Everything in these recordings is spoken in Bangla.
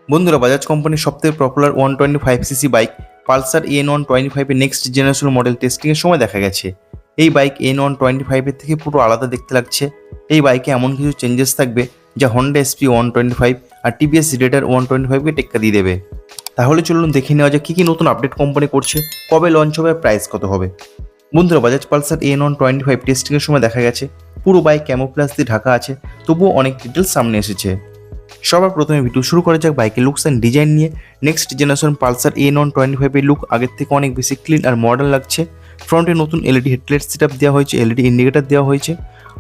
বন্ধুরা, বাজাজ কোম্পানির সবথেকে popular 125cc bike Pulsar N125 এর নেক্সট জেনারেশন মডেল টেস্টিংয়ের সময় দেখা গেছে এই বাইক N125 এর থেকে পুরো আলাদা দেখতে লাগছে। এই বাইকে এমন কিছু চেঞ্জেস থাকবে যা হন্ডা এসপি 125 আর টিভিএস রেডার 125কে টেক্কা দিয়ে দেবে। তাহলে চলুন দেখে নেওয়া যাক কী কী নতুন আপডেট কোম্পানি করছে, কবে লঞ্চ হবে, প্রাইস কত হবে। বন্ধুরা, বাজাজ পালসার N125 টেস্টিংয়ের সময় দেখা গেছে পুরো বাইক ক্যামোফ্লেজ দিয়ে ঢাকা আছে, তবুও অনেক ডিটেলস সামনে এসেছে। সবার প্রথমে ভিডিও শুরু করা যাক বাইকের লুকস অ্যান্ড ডিজাইন নিয়ে। নেক্সট জেনারেশন পালসার N125 এর লুক আগের থেকে অনেক বেশি ক্লিন আর মডার্ন লাগছে। ফ্রন্টে নতুন এলইডি হেডলাইট সেটআপ দেওয়া হয়েছে, এলইডি ইন্ডিকেটর দেওয়া হয়েছে।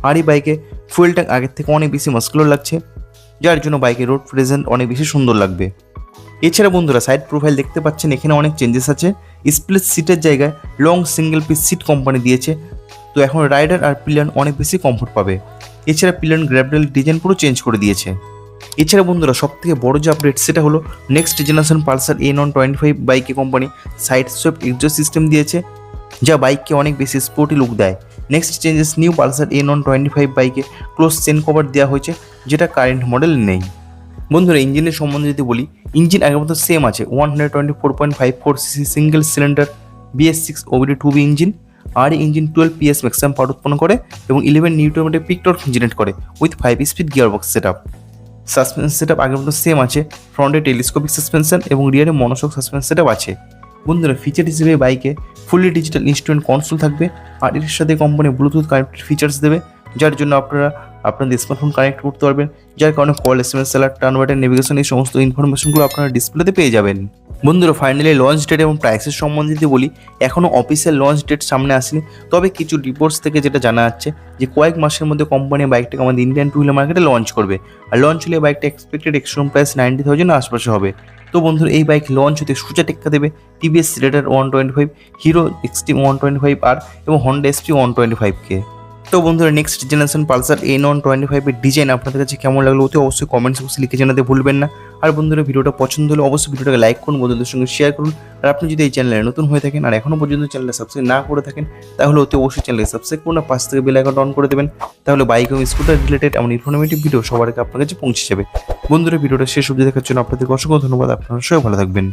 আর এই বাইকে ফুয়েল ট্যাঙ্ক আগের থেকে অনেক বেশি মাস্কুলার লাগছে, যার জন্য বাইকের রোড প্রেজেন্ট অনেক বেশি সুন্দর লাগবে। এছাড়া বন্ধুরা, সাইড প্রোফাইল দেখতে পাচ্ছেন, এখানে অনেক চেঞ্জেস আছে। স্প্লিট সিটের জায়গায় long single piece seat company দিয়েছে, তো এখন রাইডার আর পিলিয়ন অনেক বেশি কমফোর্ট পাবে। এছাড়া পিলিয়ন গ্র্যাবডেল ডিজাইন পুরো চেঞ্জ করে দিয়েছে। এছাড়া বন্ধুরা, সবথেকে বড় যে আপডেট সেটা হলো নেক্সট জেনারেশন পালসার N125 বাইকে কোম্পানি সাইড সোয়েপ এক্সজস্ট সিস্টেম দিয়েছে, যা বাইককে অনেক বেশি স্পোর্টি লুক দেয়। Next changes new Pulsar N125 বাইকে ক্লোজ চেন কভার দেওয়া হয়েছে, যেটা কারেন্ট মডেল নেই। বন্ধুরা, ইঞ্জিনের সম্বন্ধে যদি বলি, ইঞ্জিন আগের মতো সেম আছে। 124.54cc single cylinder BS6 OBD2B engine. আর এই ইঞ্জিন 12 PS ম্যাক্সিমাম পাওয়ার উৎপন্ন করে এবং 11 newton metre peak torque generate করে with 5 speed gearbox setup. Suspension setup আগের মতো সেম আছে। ফ্রন্টে টেলিস্কোপিক সাসপেনশন এবং রিয়ারে মনোশক সাসপেনশন সেটআপ আছে। বন্ধুরা, ফিচার হিসেবে বাইকে ফুলি ডিজিটাল ইনস্ট্রুমেন্ট কনসোল থাকবে, আর এর সাথে কোম্পানি ব্লুটুথ কানেক্টেড ফিচার্স দেবে, যার জন্য আপনারা আপনাদের স্মার্টফোন কানেক্ট করতে পারবেন, যার কারণে call, SMS, alert, turn button, navigation এই সমস্ত ইনফরমেশনগুলো আপনারা ডিসপ্লেতে পেয়ে যাবেন। বন্ধুরা, ফাইনালি লঞ্চ ডেট এবং প্রাইসের সম্বন্ধে যদি বলি, এখনও অফিসিয়াল লঞ্চ ডেট সামনে আসেনি, তবে কিছু রিপোর্টস থেকে যেটা জানা যাচ্ছে যে কয়েক মাসের মধ্যে কোম্পানি বাইকটাকে আমাদের ইন্ডিয়ান টু হুইলার মার্কেটে লঞ্চ করবে। আর লঞ্চ হলে বাইকটা এক্সপেক্টেড এক্সট্রুম প্রাইস 90,000 আশপাশে হবে। তো বন্ধুরা, এই বাইক লঞ্চ হতে সোজা টেক্কা দেবে TVS radar 125, hero extreme 125R এবং হন্ডা এসপি 125কে। তো বন্ধুরা, নেক্সট জেনারেশন পালসার N125 এর ডিজাইন আপনাদের কাছে কেমন লাগলো অতি অবশ্যই কমেন্টস বক্সে লিখে জানাতে ভুলবেন না। আর বন্ধুরা, ভিডিওটা পছন্দ হলে অবশ্যই ভিডিওটাকে লাইক করুন, বন্ধুদের সঙ্গে শেয়ার করুন। আর আপনি যদি এই চ্যানেলে নতুন হয়ে থাকেন আর এখনও পর্যন্ত চ্যানেলটা সাবস্ক্রাইব না করে থাকেন, তাহলে অতি অবশ্যই চ্যানেলকে সাবস্ক্রাইব করুন আর পাশ থেকে বেল আইকনটা অন করে দেবেন। তাহলে বাইক এবং স্কুটার রিলেটেড এমন ইনফরমেটিভ ভিডিও সবার আগে আপনার কাছে পৌঁছে যাবে। বন্ধুরা, ভিডিওটা শেষ অবধি দেখার জন্য আপনাদেরকে অসংখ্য ধন্যবাদ। আপনারা সবাই ভালো থাকবেন।